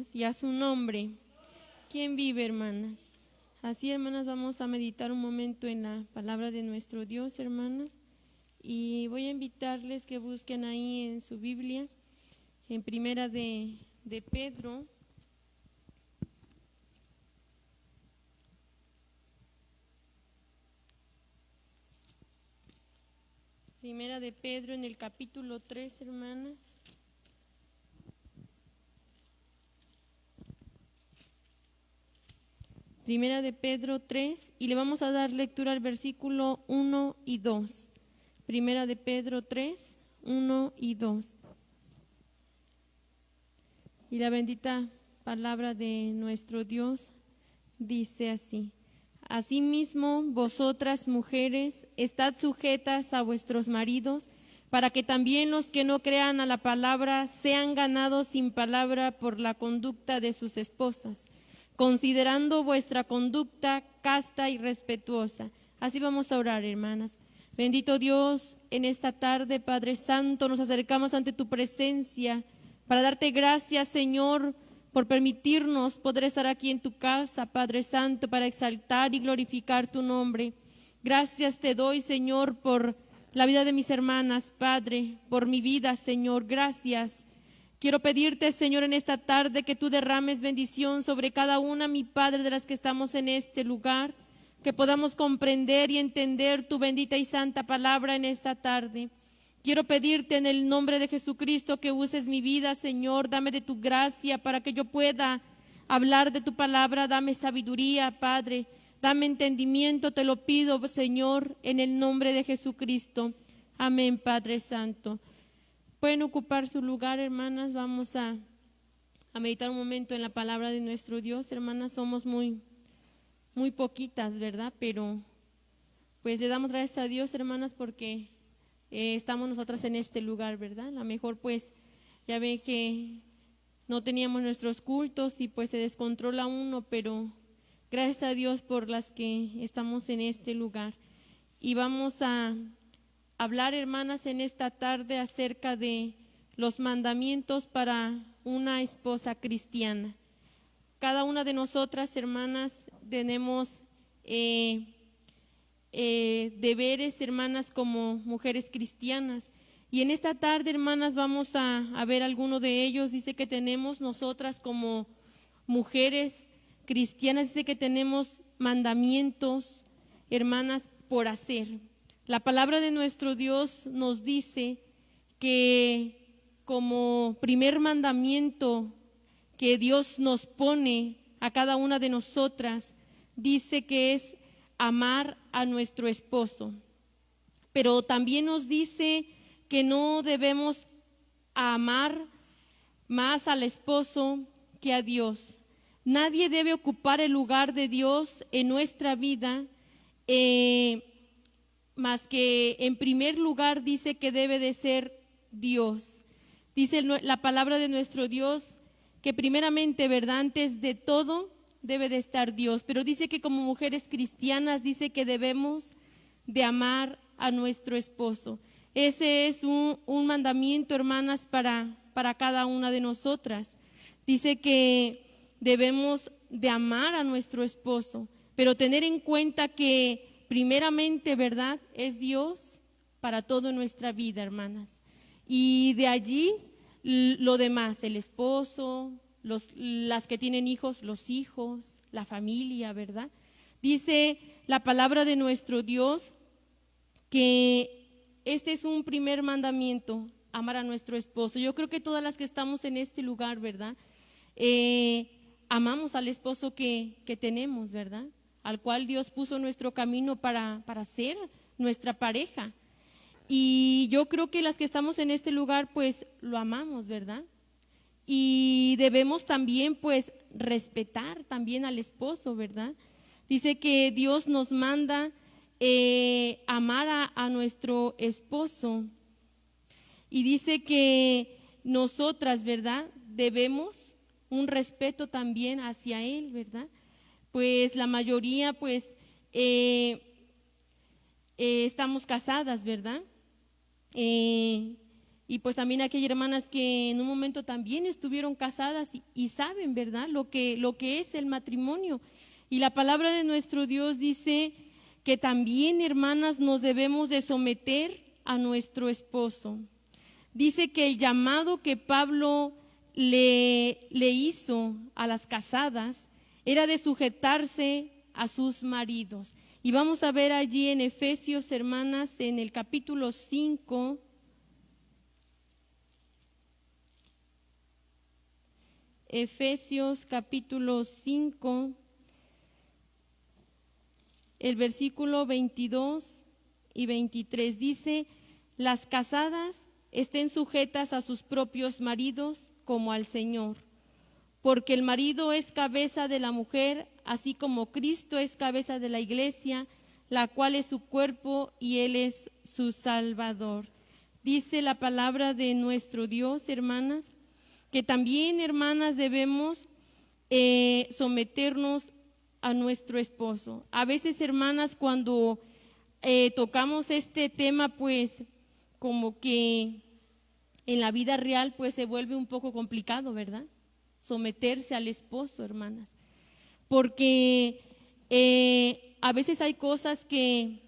hermanas, y a su nombre. ¿Quién vive, hermanas? Así, hermanas, vamos a meditar un momento en la palabra de nuestro Dios, hermanas. Y voy a invitarles que busquen ahí en su Biblia, en Primera de Pedro. Primera de Pedro en el capítulo 3, hermanas. Primera de Pedro 3, y le vamos a dar lectura al versículo 1 y 2. Primera de Pedro 3, 1 y 2. Y la bendita palabra de nuestro Dios dice así: Asimismo, vosotras mujeres, estad sujetas a vuestros maridos, para que también los que no crean a la palabra sean ganados sin palabra por la conducta de sus esposas, considerando vuestra conducta casta y respetuosa. Así vamos a orar, hermanas. Bendito Dios, en esta tarde, Padre Santo, nos acercamos ante tu presencia para darte gracias, Señor, por permitirnos poder estar aquí en tu casa, Padre Santo, para exaltar y glorificar tu nombre. Gracias te doy, Señor, por la vida de mis hermanas, Padre, por mi vida, Señor, gracias. Quiero pedirte, Señor, en esta tarde que tú derrames bendición sobre cada una, mi Padre, de las que estamos en este lugar, que podamos comprender y entender tu bendita y santa palabra en esta tarde. Quiero pedirte en el nombre de Jesucristo que uses mi vida, Señor, dame de tu gracia para que yo pueda hablar de tu palabra, dame sabiduría, Padre, dame entendimiento, te lo pido, Señor, en el nombre de Jesucristo. Amén, Padre Santo. Pueden ocupar su lugar, hermanas. Vamos a meditar un momento en la palabra de nuestro Dios. Hermanas, somos muy poquitas, ¿verdad? Pero pues le damos gracias a Dios, hermanas, porque estamos nosotras en este lugar, ¿verdad? A lo mejor pues ya ve que no teníamos nuestros cultos y pues se descontrola uno, pero gracias a Dios por las que estamos en este lugar. Y vamos a hablar, hermanas, en esta tarde acerca de los mandamientos para una esposa cristiana. Cada una de nosotras, hermanas, tenemos deberes, hermanas, como mujeres cristianas. Y en esta tarde, hermanas, vamos a ver alguno de ellos. Dice que tenemos nosotras como mujeres cristianas, dice que tenemos mandamientos, hermanas, por hacer. La palabra de nuestro Dios nos dice que como primer mandamiento que Dios nos pone a cada una de nosotras, dice que es amar a nuestro esposo. Pero también nos dice que no debemos amar más al esposo que a Dios. Nadie debe ocupar el lugar de Dios en nuestra vida, más que en primer lugar dice que debe de ser Dios. Dice la palabra de nuestro Dios que primeramente, ¿verdad?, antes de todo debe de estar Dios, pero dice que como mujeres cristianas dice que debemos de amar a nuestro esposo. Ese es un mandamiento, hermanas, para cada una de nosotras. Dice que debemos de amar a nuestro esposo, pero tener en cuenta que primeramente, ¿verdad?, es Dios para toda nuestra vida, hermanas. Y de allí lo demás, el esposo, las que tienen hijos, los hijos, la familia, ¿verdad? Dice la palabra de nuestro Dios que este es un primer mandamiento, amar a nuestro esposo. Yo creo que todas las que estamos en este lugar, ¿verdad?, amamos al esposo que tenemos, ¿verdad?, al cual Dios puso nuestro camino para ser nuestra pareja. Y yo creo que las que estamos en este lugar pues lo amamos, ¿verdad? Y debemos también pues respetar también al esposo, ¿verdad? Dice que Dios nos manda amar a nuestro esposo, y dice que nosotras, ¿verdad?, debemos un respeto también hacia él, ¿verdad? Pues la mayoría pues estamos casadas, ¿verdad? Y pues también aquí hay hermanas que en un momento también estuvieron casadas y saben, ¿verdad? Lo que es el matrimonio. Y la palabra de nuestro Dios dice que también, hermanas, nos debemos de someter a nuestro esposo. Dice que el llamado que Pablo le hizo a las casadas era de sujetarse a sus maridos. Y vamos a ver allí en Efesios, hermanas, en el capítulo 5, Efesios capítulo 5, el versículo 22 y 23 dice: las casadas estén sujetas a sus propios maridos como al Señor, porque el marido es cabeza de la mujer, así como Cristo es cabeza de la iglesia, la cual es su cuerpo y Él es su Salvador. Dice la palabra de nuestro Dios, hermanas, que también, hermanas, debemos someternos a nuestro esposo. A veces, hermanas, cuando tocamos este tema, pues como que en la vida real pues se vuelve un poco complicado, ¿verdad? Someterse al esposo, hermanas, porque a veces hay cosas que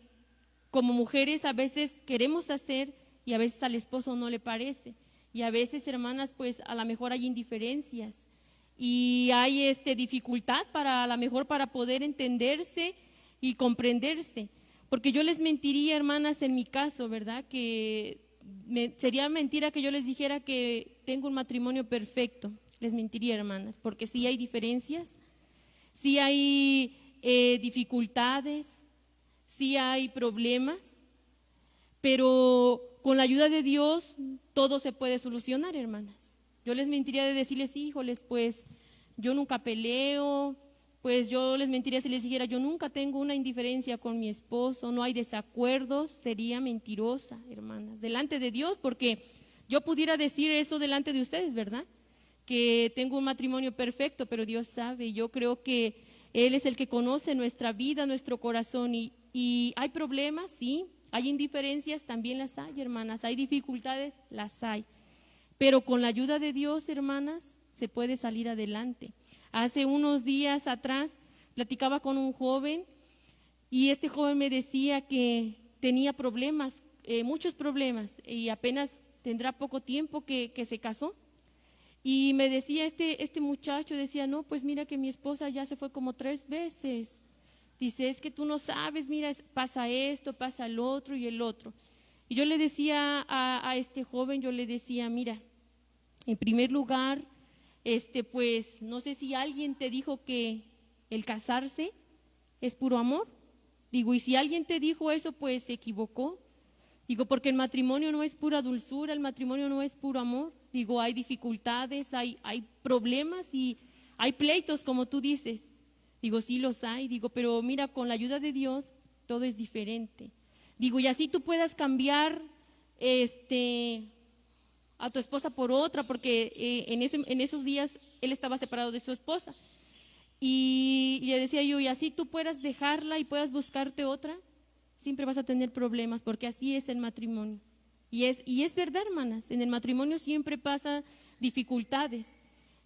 como mujeres a veces queremos hacer y a veces al esposo no le parece, y a veces, hermanas, pues a lo mejor hay indiferencias y hay dificultad a lo mejor para poder entenderse y comprenderse, porque yo les mentiría, hermanas, en mi caso, ¿verdad? Que sería mentira que yo les dijera que tengo un matrimonio perfecto. Les mentiría, hermanas, porque sí hay diferencias, sí hay dificultades, sí hay problemas, pero con la ayuda de Dios todo se puede solucionar, hermanas. Yo les mentiría de decirles, híjoles, pues yo nunca peleo, pues yo les mentiría si les dijera, yo nunca tengo una indiferencia con mi esposo, no hay desacuerdos, sería mentirosa, hermanas, delante de Dios, porque yo pudiera decir eso delante de ustedes, ¿verdad? Que tengo un matrimonio perfecto, pero Dios sabe, yo creo que Él es el que conoce nuestra vida, nuestro corazón, y hay problemas, sí, hay indiferencias, también las hay, hermanas, hay dificultades, las hay, pero con la ayuda de Dios, hermanas, se puede salir adelante. Hace unos días atrás platicaba con un joven y este joven me decía que tenía problemas, muchos problemas, y apenas tendrá poco tiempo que se casó. Y me decía este muchacho, decía, no, pues mira que mi esposa ya se fue como 3 veces. Dice, es que tú no sabes, mira, pasa esto, pasa el otro y el otro. Y yo le decía a este joven, yo le decía, mira, en primer lugar, pues no sé si alguien te dijo que el casarse es puro amor. Digo, y si alguien te dijo eso, pues se equivocó. Digo, porque el matrimonio no es pura dulzura, el matrimonio no es puro amor. Digo, hay dificultades, hay problemas y hay pleitos, como tú dices. Digo, sí los hay. Digo, pero mira, con la ayuda de Dios todo es diferente. Digo, y así tú puedas cambiar a tu esposa por otra, porque en esos días él estaba separado de su esposa. Y le decía yo, y así tú puedas dejarla y puedas buscarte otra, siempre vas a tener problemas, porque así es el matrimonio. Y es verdad, hermanas, en el matrimonio siempre pasa dificultades,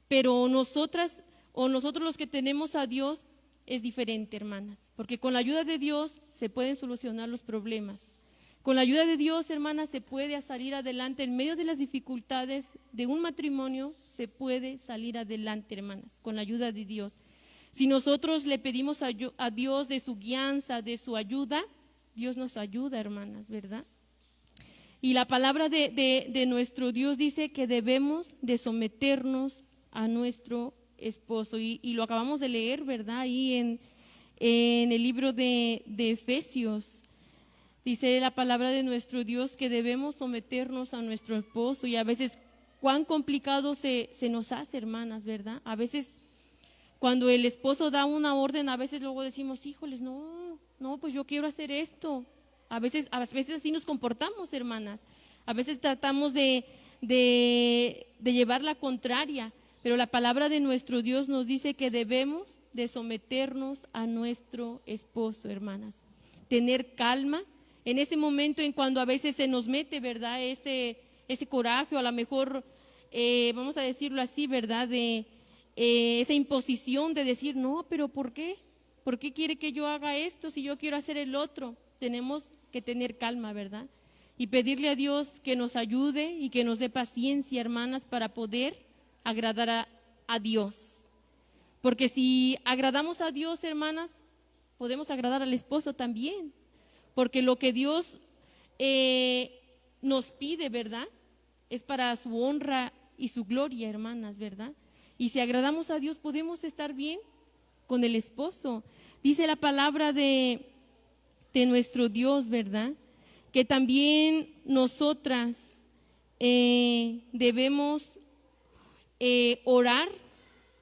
pero nosotras o nosotros los que tenemos a Dios es diferente, hermanas, porque con la ayuda de Dios se pueden solucionar los problemas. Con la ayuda de Dios, hermanas, se puede salir adelante en medio de las dificultades de un matrimonio, se puede salir adelante, hermanas, con la ayuda de Dios. Si nosotros le pedimos a Dios de su guianza, de su ayuda, Dios nos ayuda, hermanas, ¿verdad? Y la palabra de nuestro Dios dice que debemos de someternos a nuestro esposo. Y lo acabamos de leer, ¿verdad? Ahí en el libro de Efesios. Dice la palabra de nuestro Dios que debemos someternos a nuestro esposo. Y a veces cuán complicado se nos hace, hermanas, ¿verdad? A veces cuando el esposo da una orden, a veces luego decimos, híjoles, no, pues yo quiero hacer esto. A veces así nos comportamos, hermanas. A veces tratamos de llevar la contraria, pero la palabra de nuestro Dios nos dice que debemos de someternos a nuestro esposo, hermanas. Tener calma en ese momento en cuando a veces se nos mete, ¿verdad? ese coraje, o a lo mejor, vamos a decirlo así, ¿verdad? De esa imposición de decir, no, pero ¿por qué? ¿Por qué quiere que yo haga esto si yo quiero hacer el otro? Tenemos que tener calma, ¿verdad? Y pedirle a Dios que nos ayude y que nos dé paciencia, hermanas, para poder agradar a Dios. Porque si agradamos a Dios, hermanas, podemos agradar al esposo también. Porque lo que Dios nos pide, ¿verdad? Es para su honra y su gloria, hermanas, ¿verdad? Y si agradamos a Dios, podemos estar bien con el esposo. Dice la palabra de nuestro Dios, ¿verdad? Que también nosotras debemos orar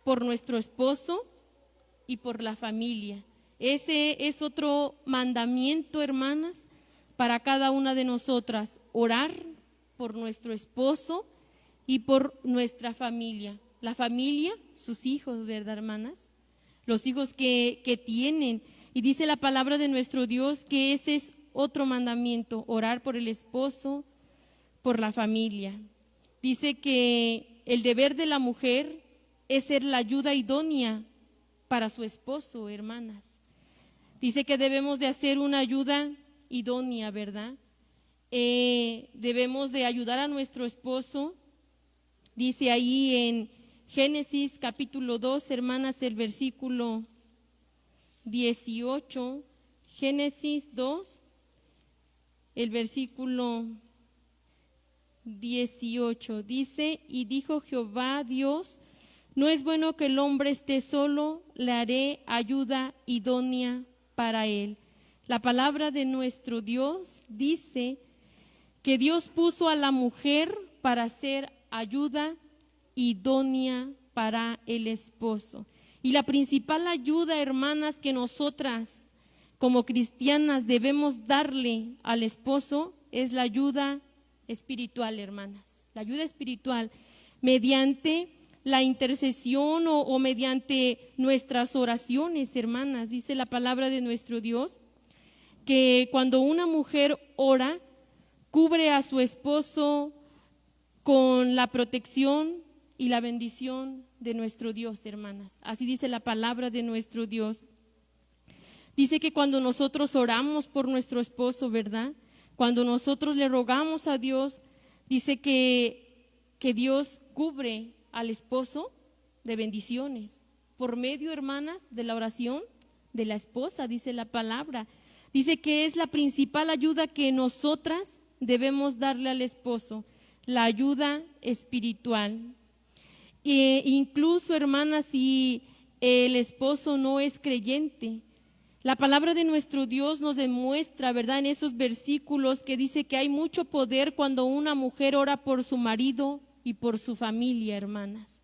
por nuestro esposo y por la familia. Ese es otro mandamiento, hermanas, para cada una de nosotras, orar por nuestro esposo y por nuestra familia. La familia, sus hijos, ¿verdad, hermanas? Los hijos que tienen. Y dice la palabra de nuestro Dios que ese es otro mandamiento, orar por el esposo, por la familia. Dice que el deber de la mujer es ser la ayuda idónea para su esposo, hermanas. Dice que debemos de hacer una ayuda idónea, ¿verdad? Debemos de ayudar a nuestro esposo. Dice ahí en Génesis capítulo 2, hermanas, el versículo 18, Génesis 2, el versículo 18, dice, y dijo Jehová Dios, no es bueno que el hombre esté solo, le haré ayuda idónea para él. La palabra de nuestro Dios dice que Dios puso a la mujer para ser ayuda idónea para el esposo. Y la principal ayuda, hermanas, que nosotras como cristianas debemos darle al esposo es la ayuda espiritual, hermanas. La ayuda espiritual mediante la intercesión o mediante nuestras oraciones, hermanas. Dice la palabra de nuestro Dios que cuando una mujer ora, cubre a su esposo con la protección y la bendición de nuestro Dios, hermanas. Así dice la palabra de nuestro Dios. Dice que cuando nosotros oramos por nuestro esposo, ¿verdad? Cuando nosotros le rogamos a Dios, dice que Dios cubre al esposo de bendiciones. Por medio, hermanas, de la oración de la esposa, dice la palabra. Dice que es la principal ayuda que nosotras debemos darle al esposo, la ayuda espiritual. Incluso, hermanas, si el esposo no es creyente, la palabra de nuestro Dios nos demuestra, ¿verdad?, en esos versículos que dice que hay mucho poder cuando una mujer ora por su marido y por su familia, hermanas.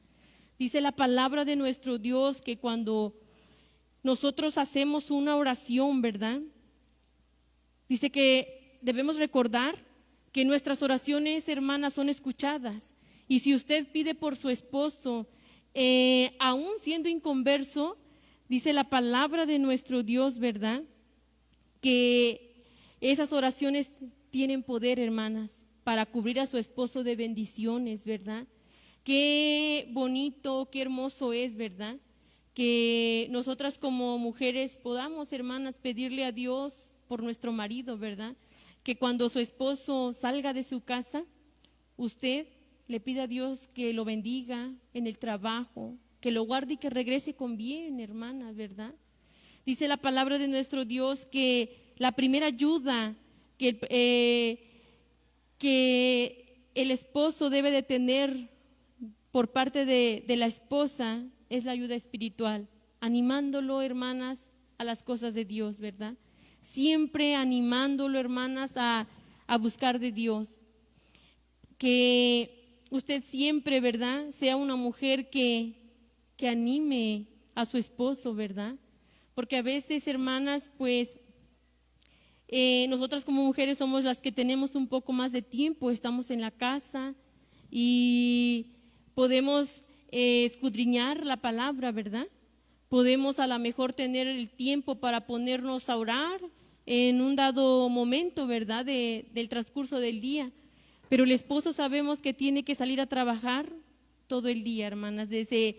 Dice la palabra de nuestro Dios que cuando nosotros hacemos una oración, ¿verdad?, dice que debemos recordar que nuestras oraciones, hermanas, son escuchadas. Y si usted pide por su esposo, aún siendo inconverso, dice la palabra de nuestro Dios, ¿verdad?, que esas oraciones tienen poder, hermanas, para cubrir a su esposo de bendiciones, ¿verdad? Qué bonito, qué hermoso es, ¿verdad?, que nosotras como mujeres podamos, hermanas, pedirle a Dios por nuestro marido, ¿verdad? Que cuando su esposo salga de su casa, usted le pide a Dios que lo bendiga en el trabajo, que lo guarde y que regrese con bien, hermana, ¿verdad? Dice la palabra de nuestro Dios que la primera ayuda que el esposo debe de tener por parte de la esposa es la ayuda espiritual, animándolo, hermanas, a las cosas de Dios, ¿verdad? Siempre animándolo, hermanas, a buscar de Dios. Que usted siempre, ¿verdad?, sea una mujer que anime a su esposo, ¿verdad? Porque a veces, hermanas, pues nosotras como mujeres somos las que tenemos un poco más de tiempo, estamos en la casa y podemos escudriñar la palabra, ¿verdad? Podemos a lo mejor tener el tiempo para ponernos a orar en un dado momento, ¿verdad?, del transcurso del día. Pero el esposo sabemos que tiene que salir a trabajar todo el día, hermanas, desde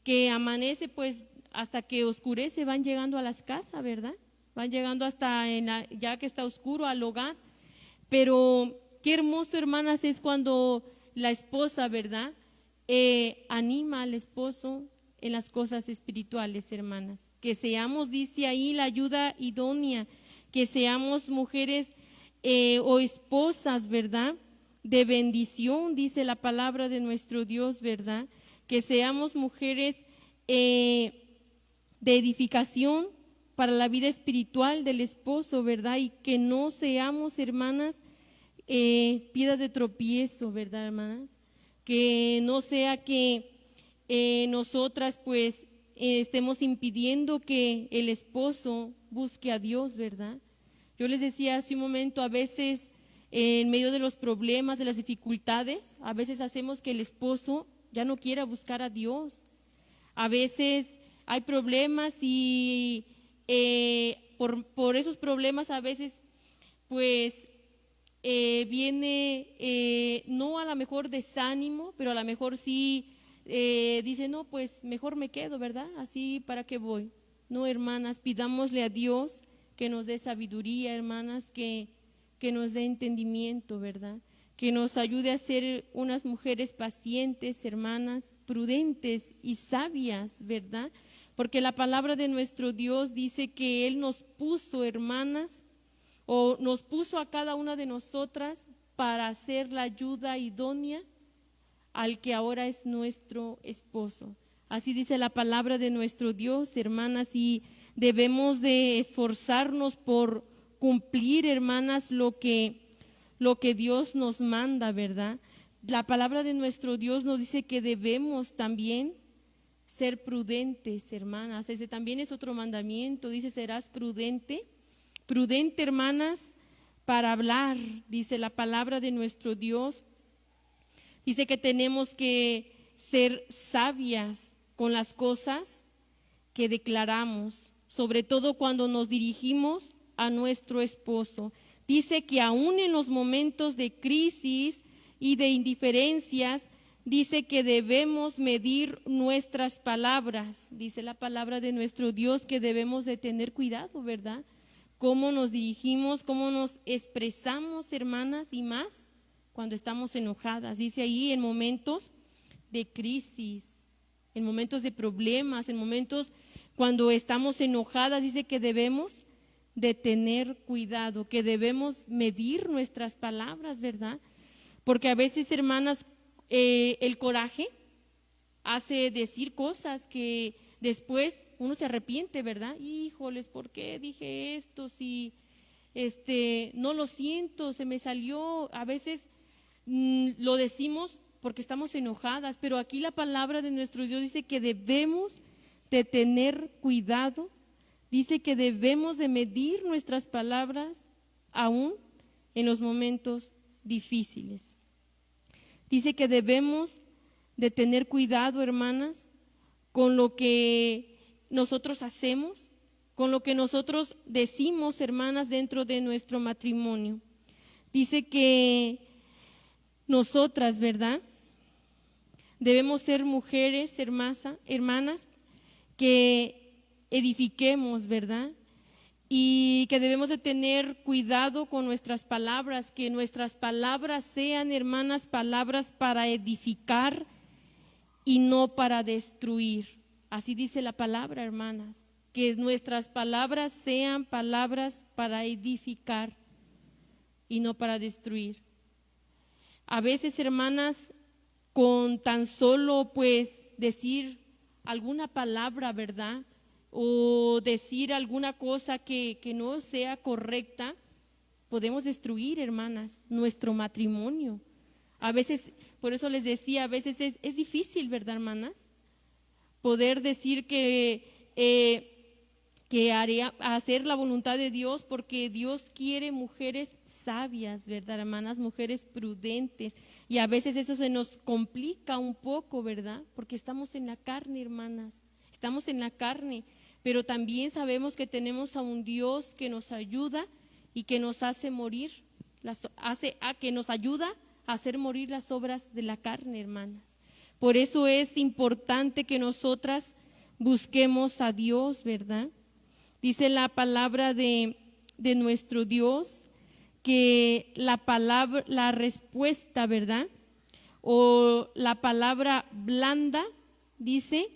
que amanece pues hasta que oscurece van llegando a las casas, ¿verdad? Van llegando hasta ya que está oscuro al hogar. Pero qué hermoso, hermanas, es cuando la esposa, ¿verdad? Anima al esposo en las cosas espirituales, hermanas. Que seamos, dice ahí, la ayuda idónea, que seamos mujeres o esposas, ¿verdad? De bendición, dice la palabra de nuestro Dios, ¿verdad? Que seamos mujeres de edificación para la vida espiritual del esposo, ¿verdad? Y que no seamos, hermanas, piedra de tropiezo, ¿verdad, hermanas? Que no sea que nosotras pues estemos impidiendo que el esposo busque a Dios, ¿verdad? Yo les decía hace un momento, a veces en medio de los problemas, de las dificultades, a veces hacemos que el esposo ya no quiera buscar a Dios. A veces hay problemas y por esos problemas a veces pues viene no a lo mejor desánimo, pero a lo mejor sí dice, no, pues mejor me quedo, ¿verdad? Así, ¿para qué voy? No, hermanas, pidámosle a Dios que nos dé sabiduría, hermanas, que nos dé entendimiento, ¿verdad? Que nos ayude a ser unas mujeres pacientes, hermanas, prudentes y sabias, ¿verdad? Porque la palabra de nuestro Dios dice que Él nos puso, hermanas, o nos puso a cada una de nosotras para hacer la ayuda idónea al que ahora es nuestro esposo. Así dice la palabra de nuestro Dios, hermanas, y debemos de esforzarnos por cumplir, hermanas, lo que Dios nos manda, ¿verdad? La palabra de nuestro Dios nos dice que debemos también ser prudentes, hermanas. Ese también es otro mandamiento, dice, serás prudente. Prudente, hermanas, para hablar, dice la palabra de nuestro Dios. Dice que tenemos que ser sabias con las cosas que declaramos, sobre todo cuando nos dirigimos a nuestro esposo. Dice que aún en los momentos de crisis y de indiferencias, dice que debemos medir nuestras palabras. Dice la palabra de nuestro Dios que debemos de tener cuidado, ¿verdad? Cómo nos dirigimos, cómo nos expresamos, hermanas, y más cuando estamos enojadas. Dice ahí en momentos de crisis, en momentos de problemas, en momentos cuando estamos enojadas, dice que debemos de tener cuidado, que debemos medir nuestras palabras, ¿verdad? Porque a veces, hermanas, el coraje hace decir cosas que después uno se arrepiente, ¿verdad? Híjoles, ¿por qué dije esto? Si no lo siento, se me salió. A veces lo decimos porque estamos enojadas, pero aquí la palabra de nuestro Dios dice que debemos de tener cuidado, dice que debemos de medir nuestras palabras aún en los momentos difíciles. Dice que debemos de tener cuidado, hermanas, con lo que nosotros hacemos, con lo que nosotros decimos, hermanas, dentro de nuestro matrimonio. Dice que nosotras, ¿verdad? Debemos ser mujeres, hermanas, que edifiquemos, ¿verdad? Y que debemos de tener cuidado con nuestras palabras, que nuestras palabras sean, hermanas, palabras para edificar y no para destruir. Así dice la palabra, hermanas, que nuestras palabras sean palabras para edificar y no para destruir. A veces, hermanas, con tan solo pues decir alguna palabra, ¿verdad? O decir alguna cosa que no sea correcta, podemos destruir, hermanas, nuestro matrimonio. A veces, por eso les decía, a veces es difícil, ¿verdad, hermanas? Poder decir que hacer la voluntad de Dios, porque Dios quiere mujeres sabias, ¿verdad, hermanas? Mujeres prudentes. Y a veces eso se nos complica un poco, ¿verdad? Porque estamos en la carne, hermanas. Estamos en la carne, pero también sabemos que tenemos a un Dios que nos ayuda y que nos hace morir, que nos ayuda hacer morir las obras de la carne, hermanas. Por eso es importante que nosotras busquemos a Dios, ¿verdad? Dice la palabra de nuestro Dios que la respuesta, ¿verdad? O la palabra blanda, dice,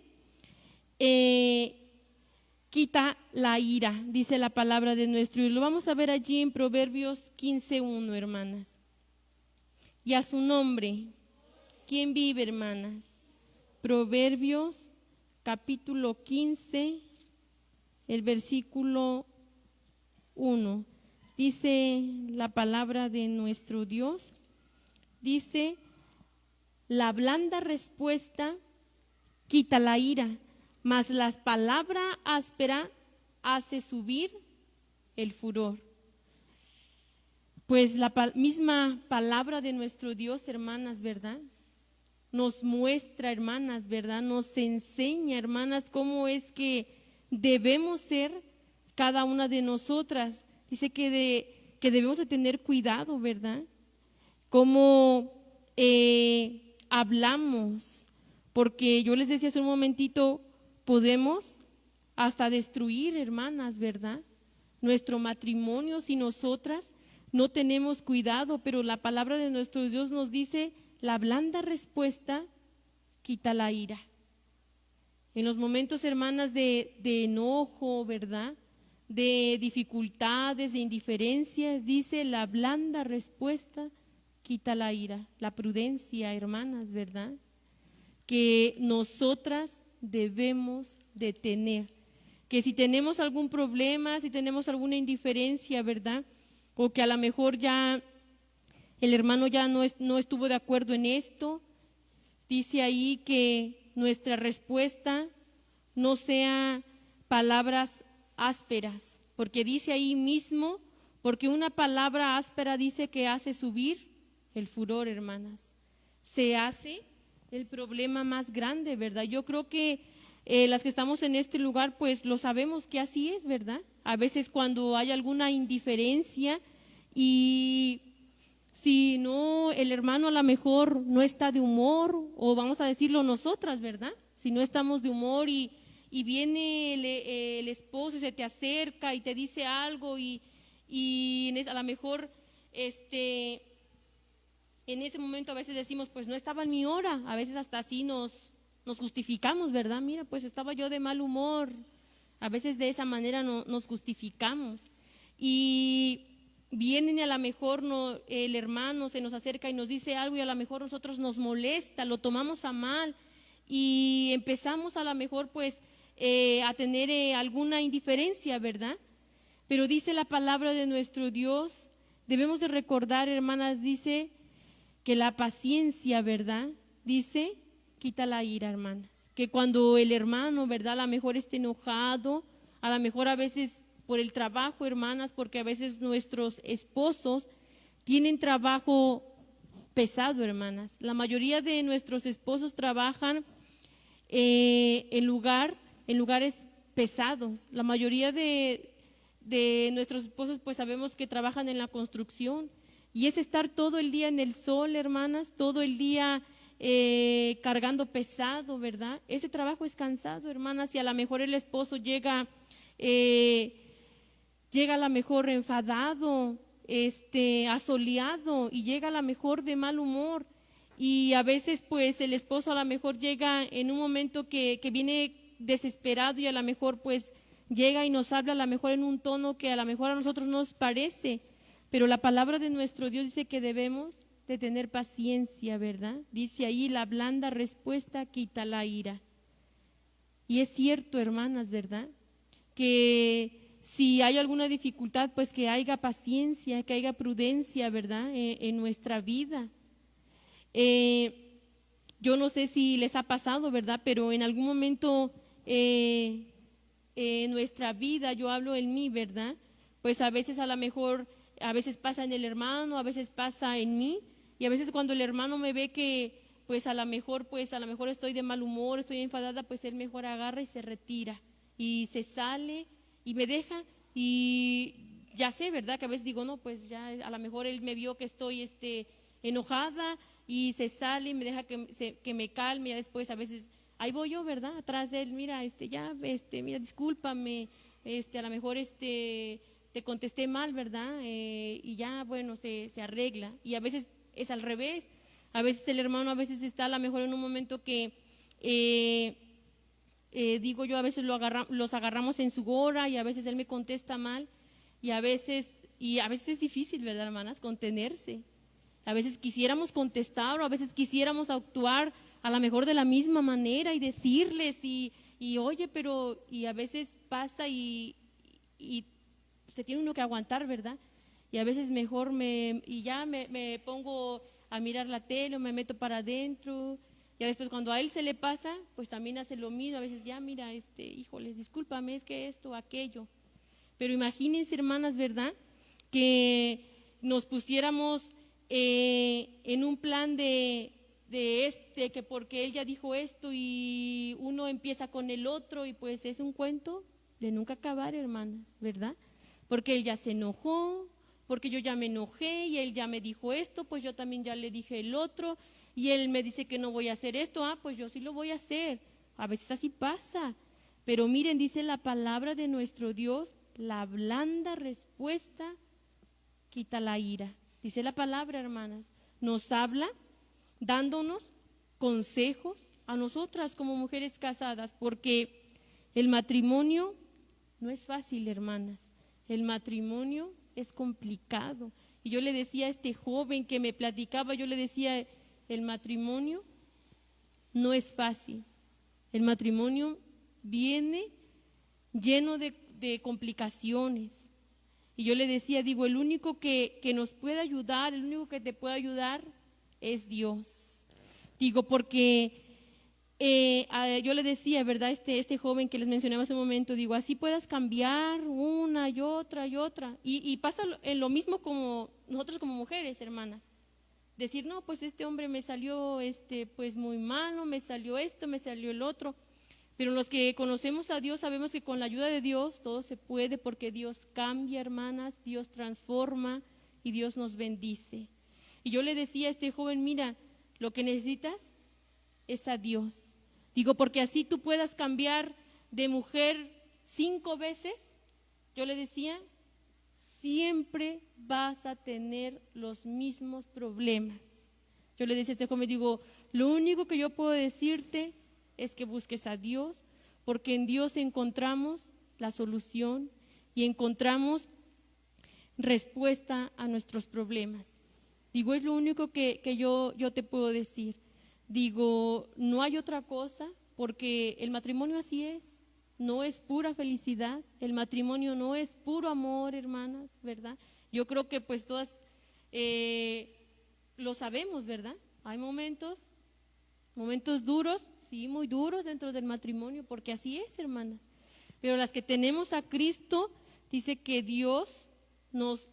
quita la ira, dice la palabra de nuestro Dios. Lo vamos a ver allí en Proverbios 15:1, hermanas. Y a su nombre, ¿quién vive, hermanas? Proverbios capítulo 15, el versículo 1. Dice la palabra de nuestro Dios, dice, la blanda respuesta quita la ira, mas la palabra áspera hace subir el furor. Pues la misma palabra de nuestro Dios, hermanas, ¿verdad? Nos muestra, hermanas, ¿verdad? Nos enseña, hermanas, cómo es que debemos ser cada una de nosotras. Dice que debemos de tener cuidado, ¿verdad? Cómo hablamos, porque yo les decía hace un momentito, podemos hasta destruir, hermanas, ¿verdad? Nuestro matrimonio si nosotras no tenemos cuidado, pero la palabra de nuestro Dios nos dice, la blanda respuesta quita la ira. En los momentos, hermanas, de enojo, ¿verdad? De dificultades, de indiferencias, dice, la blanda respuesta quita la ira. La prudencia, hermanas, ¿verdad? Que nosotras debemos de tener. Que si tenemos algún problema, si tenemos alguna indiferencia, ¿verdad? O que a lo mejor ya el hermano ya no estuvo de acuerdo en esto, dice ahí que nuestra respuesta no sea palabras ásperas, porque dice ahí mismo, porque una palabra áspera dice que hace subir el furor, hermanas. Se hace el problema más grande, ¿verdad? Yo creo que las que estamos en este lugar, pues lo sabemos que así es, ¿verdad? A veces cuando hay alguna indiferencia y si no, el hermano a lo mejor no está de humor, o vamos a decirlo nosotras, ¿verdad? Si no estamos de humor y viene el esposo y se te acerca y te dice algo y a lo mejor en ese momento a veces decimos, pues no estaba en mi hora, a veces hasta así nos justificamos, ¿verdad? Mira, pues estaba yo de mal humor, a veces de esa manera nos justificamos y vienen y a lo mejor el hermano se nos acerca y nos dice algo y a lo mejor nosotros nos molesta, lo tomamos a mal y empezamos a lo mejor pues a tener alguna indiferencia, ¿verdad? Pero dice la palabra de nuestro Dios, debemos de recordar, hermanas, dice que la paciencia, ¿verdad? Dice, quita la ira, hermanas. Que cuando el hermano, ¿verdad? A lo mejor esté enojado, a lo mejor a veces por el trabajo, hermanas, porque a veces nuestros esposos tienen trabajo pesado, hermanas. La mayoría de nuestros esposos trabajan en lugares pesados. La mayoría de nuestros esposos pues sabemos que trabajan en la construcción y es estar todo el día en el sol, hermanas, todo el día cargando pesado, ¿verdad? Ese trabajo es cansado, hermanas, y a lo mejor el esposo llega a lo mejor enfadado, asoleado y llega a lo mejor de mal humor. Y a veces pues el esposo a lo mejor llega en un momento que viene desesperado y a lo mejor pues llega y nos habla a lo mejor en un tono que a lo mejor a nosotros nos parece, pero la palabra de nuestro Dios dice que debemos de tener paciencia, ¿verdad? Dice ahí, la blanda respuesta quita la ira. Y es cierto, hermanas, ¿verdad? Que si hay alguna dificultad, pues que haya paciencia, que haya prudencia, ¿verdad? En nuestra vida. Yo no sé si les ha pasado, ¿verdad? Pero en algún momento en nuestra vida, yo hablo en mí, ¿verdad? Pues a veces a lo mejor, a veces pasa en el hermano, a veces pasa en mí, y a veces cuando el hermano me ve que pues a lo mejor estoy de mal humor, estoy enfadada, pues él mejor agarra y se retira y se sale y me deja y ya sé, ¿verdad? Que a veces digo, no, pues ya a lo mejor él me vio que estoy enojada y se sale y me deja que me calme, y después a veces ahí voy yo, ¿verdad? Atrás de él, mira, mira, discúlpame, a lo mejor te contesté mal, ¿verdad? Y ya, bueno, se arregla. Y a veces es al revés. A veces el hermano a veces está a lo mejor en un momento que, digo yo, a veces los agarramos en su hora y a veces él me contesta mal. Y a veces es difícil, ¿verdad, hermanas? Contenerse. A veces quisiéramos contestar o a veces quisiéramos actuar a lo mejor de la misma manera y decirles y oye, pero y a veces pasa y se tiene uno que aguantar, ¿verdad? Y a veces mejor me pongo a mirar la tele o me meto para adentro. Y después cuando a él se le pasa, pues también hace lo mismo. A veces ya, mira, híjoles, discúlpame, es que esto, aquello. Pero imagínense, hermanas, ¿verdad? Que nos pusiéramos en un plan de que porque él ya dijo esto y uno empieza con el otro y pues es un cuento de nunca acabar, hermanas, ¿verdad? Porque él ya se enojó, porque yo ya me enojé y él ya me dijo esto, pues yo también ya le dije el otro y él me dice que no voy a hacer esto, pues yo sí lo voy a hacer. A veces así pasa, pero miren, dice la palabra de nuestro Dios, la blanda respuesta quita la ira. Dice la palabra, hermanas, nos habla dándonos consejos a nosotras como mujeres casadas, porque el matrimonio no es fácil, hermanas. El matrimonio es complicado. Y yo le decía a este joven que me platicaba, yo le decía, el matrimonio no es fácil. El matrimonio viene lleno de complicaciones. Y yo le decía, digo, el único que nos puede ayudar, el único que te puede ayudar es Dios. Digo, porque yo le decía, ¿verdad? Este joven que les mencionaba hace un momento, digo, así puedas cambiar una y otra y otra. Y pasa en lo mismo como nosotros como mujeres, hermanas. Decir, no, pues este hombre me salió pues muy malo, me salió esto, me salió el otro. Pero los que conocemos a Dios sabemos que con la ayuda de Dios todo se puede, porque Dios cambia, hermanas, Dios transforma y Dios nos bendice. Y yo le decía a este joven, mira, lo que necesitas es a Dios. Digo, porque así tú puedas cambiar de mujer 5 veces, yo le decía, siempre vas a tener los mismos problemas. Yo le decía a este joven, digo, lo único que yo puedo decirte es que busques a Dios, porque en Dios encontramos la solución y encontramos respuesta a nuestros problemas. Digo, es lo único que yo te puedo decir. Digo, no hay otra cosa, porque el matrimonio así es, no es pura felicidad, el matrimonio no es puro amor, hermanas, ¿verdad? Yo creo que pues todas lo sabemos, ¿verdad? Hay momentos duros, sí, muy duros dentro del matrimonio, porque así es, hermanas. Pero las que tenemos a Cristo, dice que Dios nos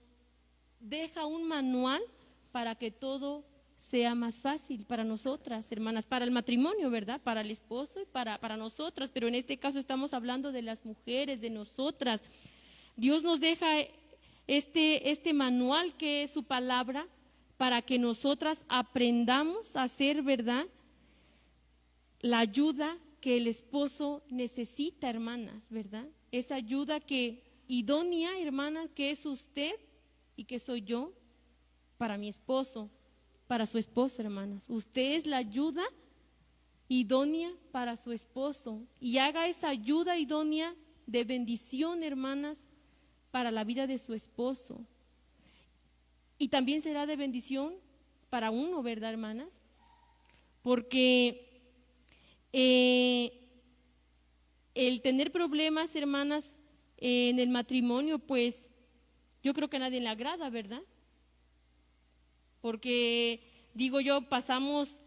deja un manual para que todo sea más fácil para nosotras, hermanas, para el matrimonio, ¿verdad? Para el esposo y para nosotras, pero en este caso estamos hablando de las mujeres, de nosotras. Dios nos deja este manual que es su palabra para que nosotras aprendamos a hacer, ¿verdad?, la ayuda que el esposo necesita, hermanas, ¿verdad? Esa ayuda idónea, hermanas, que es usted y que soy yo para mi esposo, para su esposa, hermanas. Usted es la ayuda idónea para su esposo y haga esa ayuda idónea de bendición, hermanas, para la vida de su esposo. Y también será de bendición para uno, ¿verdad, hermanas? Porque el tener problemas, hermanas, en el matrimonio, pues yo creo que a nadie le agrada, ¿verdad? Porque, digo yo, pasamos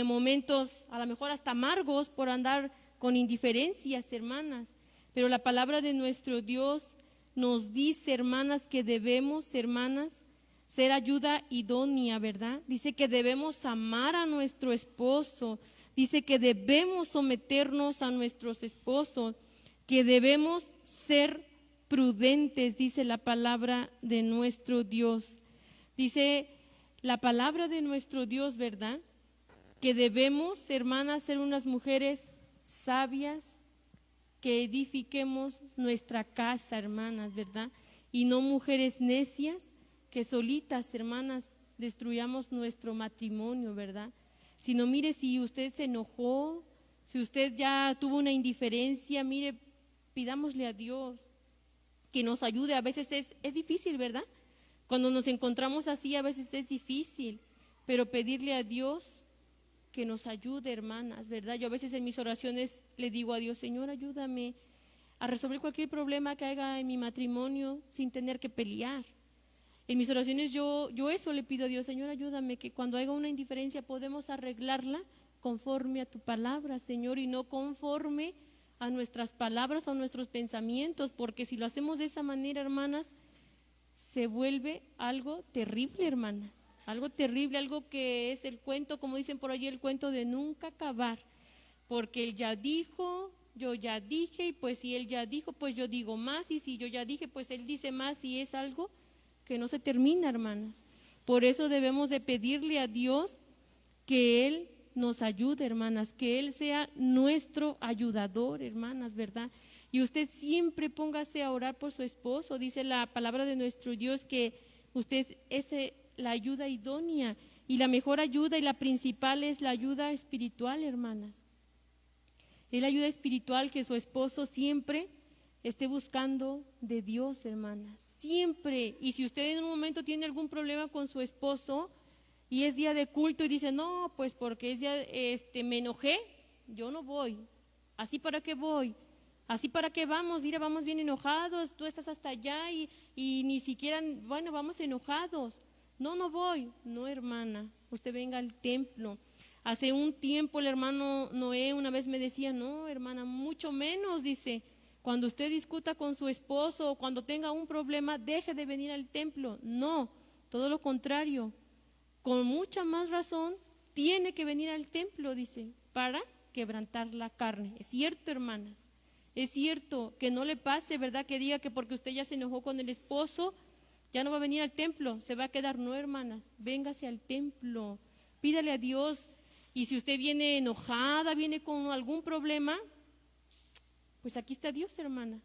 momentos a lo mejor hasta amargos por andar con indiferencias, hermanas. Pero la palabra de nuestro Dios nos dice, hermanas, que debemos, hermanas, ser ayuda idónea, ¿verdad? Dice que debemos amar a nuestro esposo. Dice que debemos someternos a nuestros esposos, que debemos ser prudentes, dice la palabra de nuestro Dios. Dice la palabra de nuestro Dios, ¿verdad? Que debemos, hermanas, ser unas mujeres sabias, que edifiquemos nuestra casa, hermanas, ¿verdad? Y no mujeres necias, que solitas, hermanas, destruyamos nuestro matrimonio, ¿verdad? Sino mire, si usted se enojó, si usted ya tuvo una indiferencia, mire, pidámosle a Dios que nos ayude. A veces es difícil, ¿verdad? Cuando nos encontramos así, a veces es difícil, pero pedirle a Dios que nos ayude, hermanas, ¿verdad? Yo a veces en mis oraciones le digo a Dios, Señor, ayúdame a resolver cualquier problema que haya en mi matrimonio sin tener que pelear. En mis oraciones yo eso le pido a Dios, Señor, ayúdame que cuando haya una indiferencia podemos arreglarla conforme a tu palabra, Señor, y no conforme a nuestras palabras o a nuestros pensamientos, porque si lo hacemos de esa manera, hermanas, se vuelve algo terrible, hermanas, algo terrible, algo que es el cuento, como dicen por allí, el cuento de nunca acabar, porque él ya dijo, yo ya dije, y pues si él ya dijo, pues yo digo más, y si yo ya dije, pues él dice más, y es algo que no se termina, hermanas. Por eso debemos de pedirle a Dios que Él nos ayude, hermanas, que Él sea nuestro ayudador, hermanas, ¿verdad? Y usted siempre póngase a orar por su esposo. Dice la palabra de nuestro Dios que usted es la ayuda idónea, y la mejor ayuda y la principal es la ayuda espiritual, hermanas. Es la ayuda espiritual, que su esposo siempre esté buscando de Dios, hermanas, siempre. Y si usted en un momento tiene algún problema con su esposo y es día de culto y dice, no, pues porque es día, me enojé, yo no voy. ¿Así para qué voy? ¿Así para qué vamos? Mira, vamos bien enojados, tú estás hasta allá y ni siquiera, bueno, vamos enojados. No, no voy. No, hermana, usted venga al templo. Hace un tiempo el hermano Noé una vez me decía, no, hermana, mucho menos, dice, cuando usted discuta con su esposo o cuando tenga un problema, deje de venir al templo. No, todo lo contrario. Con mucha más razón, tiene que venir al templo, dice, para quebrantar la carne. Es cierto, hermanas. Es cierto, que no le pase, ¿verdad? Que diga que porque usted ya se enojó con el esposo, ya no va a venir al templo, se va a quedar. No, hermanas, véngase al templo, pídale a Dios. Y si usted viene enojada, viene con algún problema, pues aquí está Dios, hermana.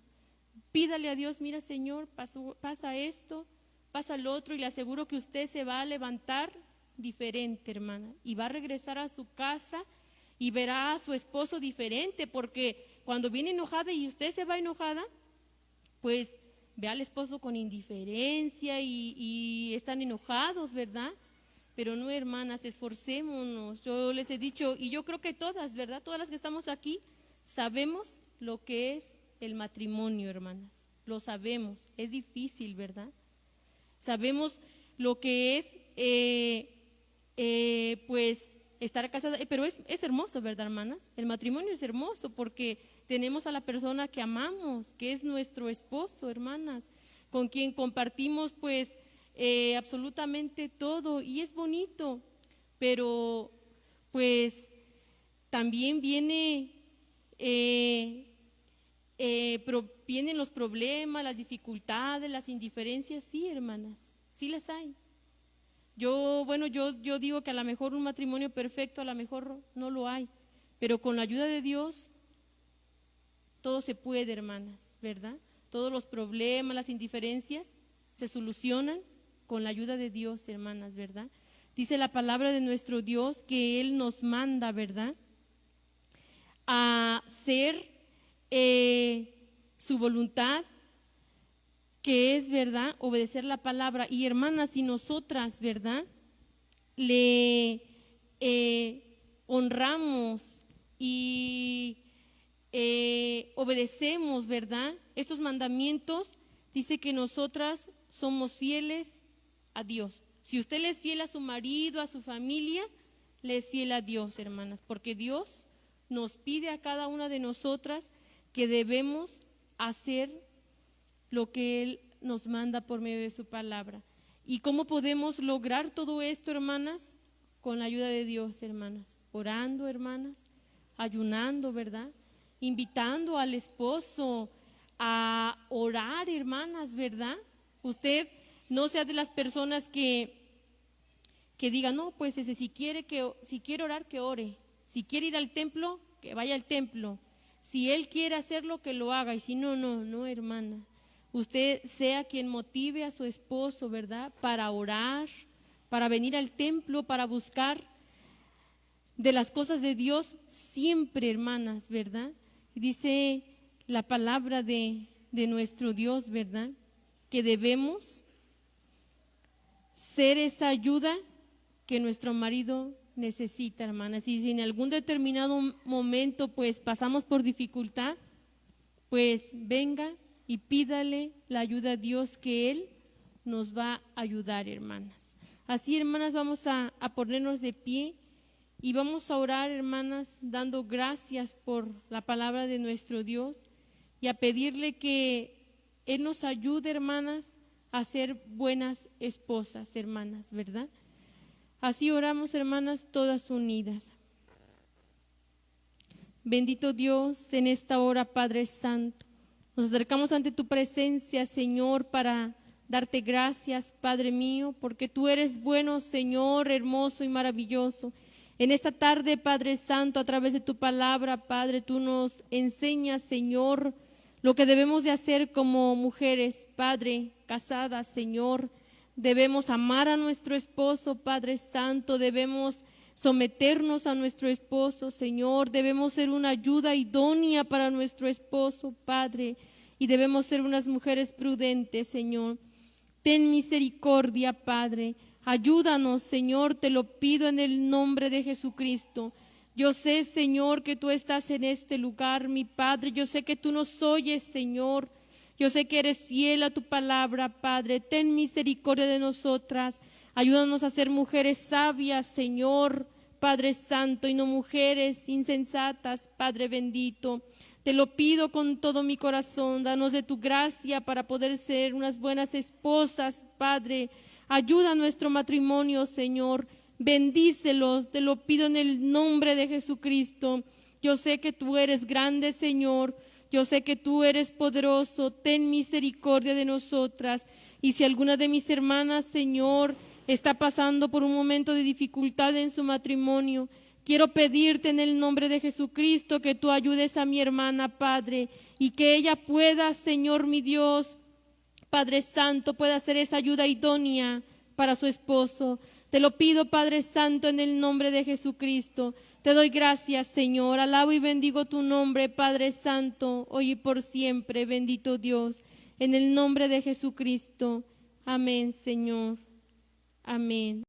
Pídale a Dios, mira, Señor, pasa esto, pasa lo otro, y le aseguro que usted se va a levantar diferente, hermana, y va a regresar a su casa y verá a su esposo diferente, porque cuando viene enojada y usted se va enojada, pues ve al esposo con indiferencia y están enojados, ¿verdad? Pero no, hermanas, esforcémonos. Yo les he dicho, y yo creo que todas, ¿verdad? Todas las que estamos aquí sabemos lo que es el matrimonio, hermanas. Lo sabemos, es difícil, ¿verdad? Sabemos lo que es, pues, estar casada, pero es hermoso, ¿verdad, hermanas? El matrimonio es hermoso porque tenemos a la persona que amamos, que es nuestro esposo, hermanas, con quien compartimos, pues, absolutamente todo, y es bonito, pero, pues, también vienen los problemas, las dificultades, las indiferencias, sí, hermanas, sí las hay. Yo digo que a lo mejor un matrimonio perfecto, a lo mejor no lo hay, pero con la ayuda de Dios todo se puede, hermanas, ¿verdad? Todos los problemas, las indiferencias se solucionan con la ayuda de Dios, hermanas, ¿verdad? Dice la palabra de nuestro Dios que Él nos manda, ¿verdad?, a hacer su voluntad, que es, ¿verdad?, obedecer la palabra. Y hermanas, si nosotras, ¿verdad?, le honramos y obedecemos, ¿verdad?, estos mandamientos, dice que nosotras somos fieles a Dios. Si usted le es fiel a su marido, a su familia, le es fiel a Dios, hermanas, porque Dios nos pide a cada una de nosotras que debemos hacer lo que Él nos manda por medio de su palabra. ¿Y cómo podemos lograr todo esto, hermanas? Con la ayuda de Dios, hermanas, orando, hermanas, ayunando, ¿verdad?, invitando al esposo a orar, hermanas, ¿verdad? Usted no sea de las personas que que diga, no, pues si quiere orar, que ore. Si quiere ir al templo, que vaya al templo. Si él quiere hacerlo, que lo haga. Y si no, no, hermana. Usted sea quien motive a su esposo, ¿verdad? Para orar, para venir al templo, para buscar de las cosas de Dios siempre, hermanas, ¿verdad? Y dice la palabra de nuestro Dios, ¿verdad? Que debemos ser esa ayuda que nuestro marido necesita, hermanas. Y si en algún determinado momento pues pasamos por dificultad, pues venga y pídale la ayuda a Dios, que Él nos va a ayudar, hermanas. Así, hermanas, vamos a ponernos de pie y vamos a orar, hermanas, dando gracias por la palabra de nuestro Dios y a pedirle que Él nos ayude, hermanas, a ser buenas esposas, hermanas, ¿verdad? Así oramos, hermanas, todas unidas. Bendito Dios, en esta hora, Padre Santo, nos acercamos ante tu presencia, Señor, para darte gracias, Padre mío, porque tú eres bueno, Señor, hermoso y maravilloso. En esta tarde, Padre Santo, a través de tu palabra, Padre, tú nos enseñas, Señor, lo que debemos de hacer como mujeres, Padre, casadas, Señor. Debemos amar a nuestro esposo, Padre Santo, debemos someternos a nuestro esposo, Señor, debemos ser una ayuda idónea para nuestro esposo, Padre, y debemos ser unas mujeres prudentes, Señor. Ten misericordia, Padre, ayúdanos, Señor, te lo pido en el nombre de Jesucristo. Yo sé, Señor, que tú estás en este lugar, mi Padre, yo sé que tú nos oyes, Señor. Yo sé que eres fiel a tu palabra, Padre. Ten misericordia de nosotras. Ayúdanos a ser mujeres sabias, Señor, Padre Santo, y no mujeres insensatas, Padre bendito. Te lo pido con todo mi corazón. Danos de tu gracia para poder ser unas buenas esposas, Padre. Ayuda a nuestro matrimonio, Señor. Bendícelos. Te lo pido en el nombre de Jesucristo. Yo sé que tú eres grande, Señor. Yo sé que tú eres poderoso, ten misericordia de nosotras. Y si alguna de mis hermanas, Señor, está pasando por un momento de dificultad en su matrimonio, quiero pedirte en el nombre de Jesucristo que tú ayudes a mi hermana, Padre, y que ella pueda, Señor mi Dios, Padre Santo, pueda ser esa ayuda idónea para su esposo. Te lo pido, Padre Santo, en el nombre de Jesucristo. Te doy gracias, Señor. Alabo y bendigo tu nombre, Padre Santo, hoy y por siempre. Bendito Dios, en el nombre de Jesucristo. Amén, Señor. Amén.